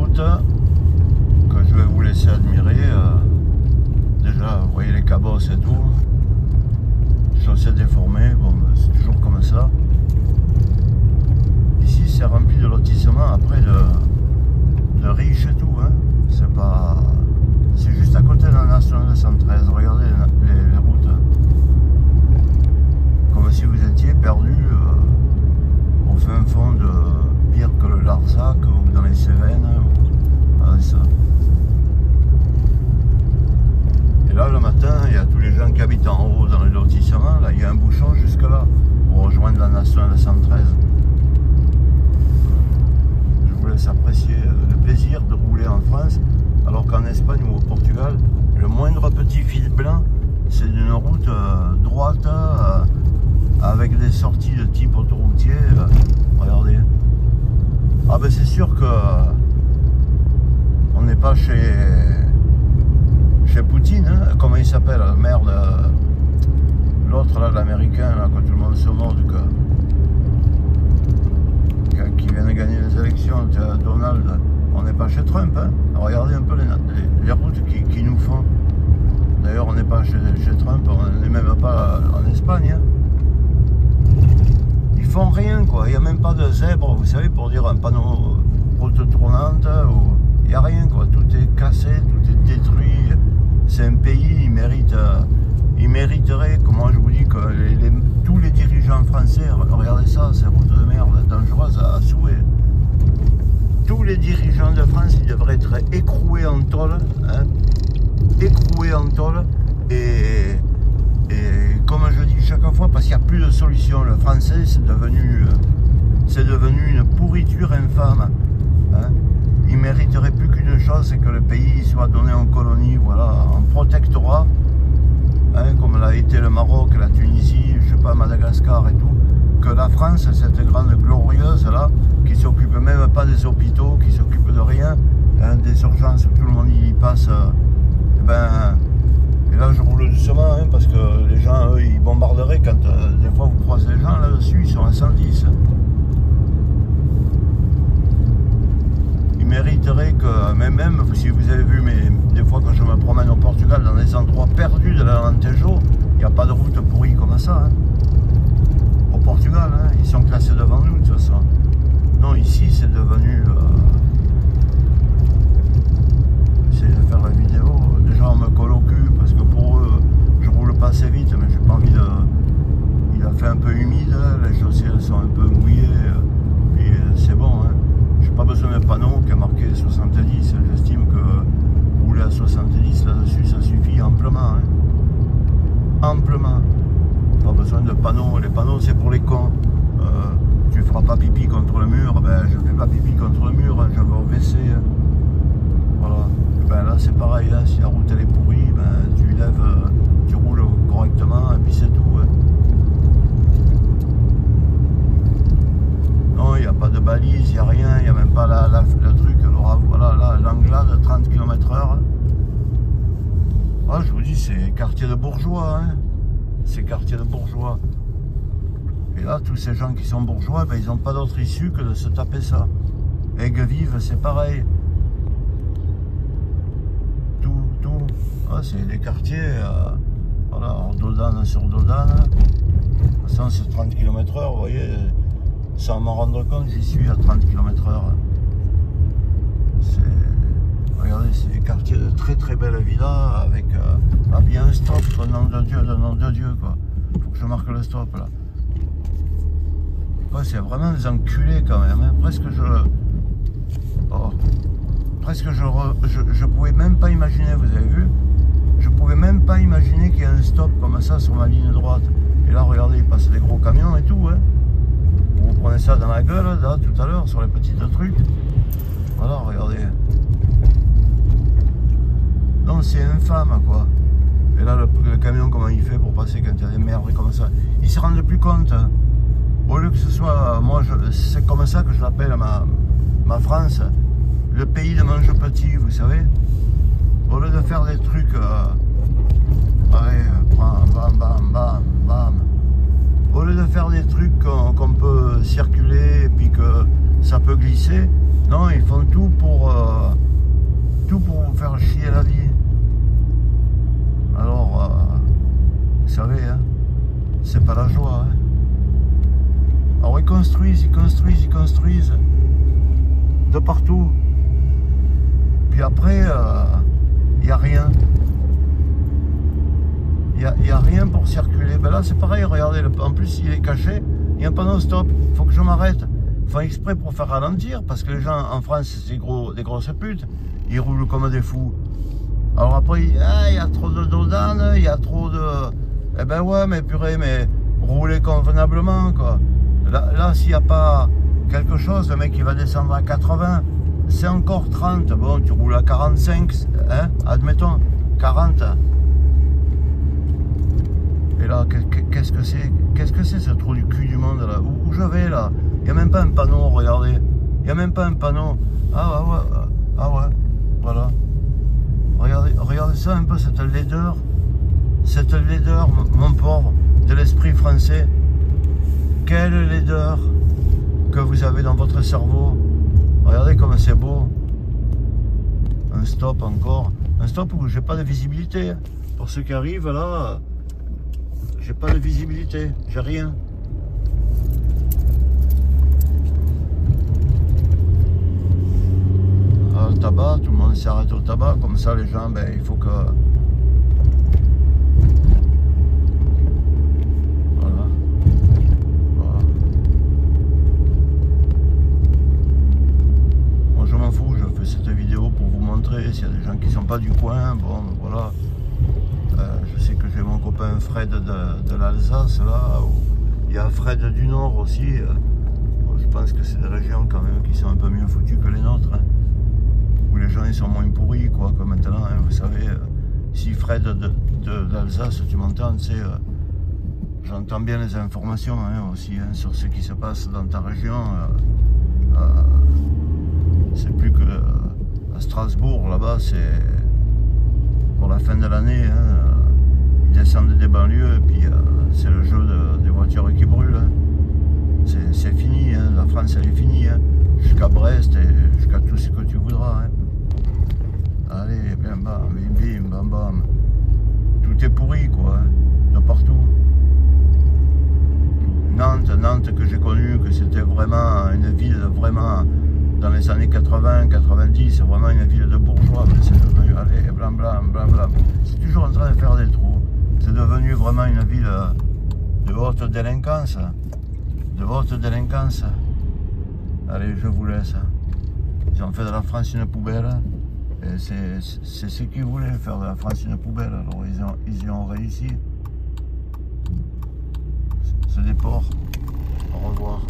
route que je vais vous laisser admirer. Déjà, vous voyez les cabosses et tout. Chaussées déformées, bon, c'est toujours comme ça. Ici, c'est rempli de lotissements, après de riches et tout. Hein. C'est pas... C'est juste à côté de la nationale 113. Regardez les routes. Comme si vous étiez perdu au fin fond de pire que le Larzac ou dans les Cévennes. Voilà, ça. Et là, le matin, il y a tous les gens qui habitent en haut dans les lotissements. Là, il y a un bouchon jusque là pour rejoindre la nationale 113. Je vous laisse apprécier le plaisir de rouler en France. Alors qu'en Espagne ou au Portugal, le moindre petit fil blanc, c'est une route droite avec des sorties de type autoroutier. Regardez. Ah ben c'est sûr que on n'est pas chez Poutine, hein, comment il s'appelle, merde, l'autre là, l'américain, là, que tout le monde se moque, qui vient de gagner les élections, Donald. On n'est pas chez Trump, hein. Regardez un peu les routes qui nous font. D'ailleurs, on n'est pas chez Trump, on n'est même pas en Espagne. Hein. Ils font rien, quoi. Il n'y a même pas de zèbre, vous savez, pour dire un panneau route tournante. Il n'y a rien, quoi. Tout est cassé, tout est détruit. C'est un pays, il mériterait, comment je vous dis, que tous les dirigeants français, regardez ça, ces routes de merde, dangereuses à souhait. Tous les dirigeants de France, ils devraient être écroués en tôle, hein, écroués en tôle, et comme je dis chaque fois, parce qu'il n'y a plus de solution, le français, c'est devenu une pourriture infâme. Hein. Il mériterait plus qu'une chose, c'est que le pays soit donné en colonie, voilà, en protectorat, hein, comme l'a été le Maroc, la Tunisie, je sais pas, Madagascar et tout. Que la France, cette grande glorieuse là, qui s'occupe même pas des hôpitaux, qui s'occupe de rien, hein, des urgences où tout le monde y passe, et là je roule doucement, hein, parce que les gens, eux, ils bombarderaient quand des fois vous croisez les gens là-dessus, ils sont à 110. Ils mériteraient que, même si vous avez vu, des fois quand je me promène au Portugal, dans des endroits perdus de l'Alentejo, il n'y a pas de route pourrie comme ça. Hein. Au Portugal, hein, ils sont classés devant nous de toute façon. Non, ici c'est devenu... J'essaie de faire la vidéo. Déjà on me colle au cul parce que pour eux, je roule pas assez vite, mais j'ai pas envie de... Il a fait un peu humide, les chaussées sont un peu mouillées, puis c'est bon. Hein. J'ai pas besoin de panneau qui a marqué 70. J'estime que rouler à 70 là-dessus, ça suffit amplement. Hein. Amplement. Pas besoin de panneaux, les panneaux c'est pour les cons. Tu feras pas pipi contre le mur, ben je fais pas pipi contre le mur, hein, je vais au WC. Hein. Voilà. Ben là c'est pareil, hein, si la route elle est pourrie, ben tu lèves, tu roules correctement et puis c'est tout. Hein. Non, il n'y a pas de balise, il n'y a rien, il n'y a même pas le truc, voilà, là, l'Anglade 30 km/h. Ah, je vous dis, c'est quartier de bourgeois, hein. C'est quartier de bourgeois. Et là, tous ces gens qui sont bourgeois, ben, ils n'ont pas d'autre issue que de se taper ça. Aigues-Vives, c'est pareil. Tout. Ah, c'est des quartiers, voilà, Dodane sur Dodane. Ça, c'est 30 km/h, vous voyez. Sans m'en rendre compte, j'y suis à 30 km/h. Regardez, c'est des quartiers de très belles villas avec bien un stop, nom de Dieu, quoi. Faut que je marque le stop là. Ouais, c'est vraiment des enculés quand même. Hein. Je pouvais même pas imaginer, vous avez vu? Je pouvais même pas imaginer qu'il y ait un stop comme ça sur ma ligne droite. Et là, regardez, il passe des gros camions et tout. Hein. Vous prenez ça dans la gueule, là, tout à l'heure, sur les petits trucs. Voilà, regardez. Non, c'est infâme, quoi. Et là, le camion, comment il fait pour passer quand il y a des merdes comme ça? Ils se rendent plus compte. Hein. Au lieu que ce soit... Moi, c'est comme ça que je l'appelle ma France. Le pays de mange petit, vous savez. Au lieu de faire des trucs... allez, bam, bam. Au lieu de faire des trucs qu'on peut circuler et puis que ça peut glisser. Non, ils font tout pour vous faire chier la vie. Alors, vous savez, hein, c'est pas la joie. Hein. Alors ils construisent de partout. Puis après, il n'y a rien. Il n'y a rien pour circuler. Ben là, c'est pareil, regardez, en plus, il est caché. Il y a un panneau stop. Il faut que je m'arrête. Ils font exprès pour faire ralentir, parce que les gens en France, c'est des grosses putes. Ils roulent comme des fous. Alors après, il y a trop de dodanes, il y a trop de... Eh ben ouais, mais purée, mais roulez convenablement, quoi. Là s'il n'y a pas quelque chose, le mec, il va descendre à 80. C'est encore 30. Bon, tu roules à 45, hein, admettons, 40. Et là, qu'est-ce que c'est? Qu'est-ce que c'est ce trou du cul du monde là? Où je vais là? Il n'y a même pas un panneau, regardez. Il n'y a même pas un panneau. Ah ouais, voilà. Regardez ça un peu, cette laideur. Cette laideur, mon pauvre, de l'esprit français. Quelle laideur que vous avez dans votre cerveau. Regardez comme c'est beau. Un stop encore. Un stop où j'ai pas de visibilité. Pour ceux qui arrivent là, j'ai pas de visibilité. J'ai rien. Le tabac, tout le monde s'arrête au tabac. Comme ça, les gens, ben, il faut que... S'il y a des gens qui ne sont pas du coin, bon voilà. Je sais que j'ai mon copain Fred de l'Alsace là, il y a Fred du Nord aussi. Je pense que c'est des régions quand même qui sont un peu mieux foutues que les nôtres, hein, où les gens ils sont moins pourris quoi, comme maintenant, hein, vous savez, si Fred de l'Alsace tu m'entends, tu sais, j'entends bien les informations hein, aussi hein, sur ce qui se passe dans ta région. C'est plus que... À Strasbourg, là-bas, c'est pour la fin de l'année. Hein, ils descendent des banlieues et puis c'est le jeu des voitures qui brûlent. Hein. C'est fini, hein, la France elle est finie. Hein, jusqu'à Brest et jusqu'à tout ce que tu voudras. Hein. Allez, bim bam, bim bam bam. Tout est pourri quoi, hein, de partout. Nantes que j'ai connu, que c'était vraiment une ville vraiment... Dans les années 80, 90, c'est vraiment une ville de bourgeois, mais c'est devenu, allez, blablabla. C'est toujours en train de faire des trous. C'est devenu vraiment une ville de haute délinquance. De haute délinquance. Allez, je vous laisse. Ils ont fait de la France une poubelle. Et c'est ce qu'ils voulaient, faire de la France une poubelle. Alors ils y ont réussi. C'est des porcs. Au revoir.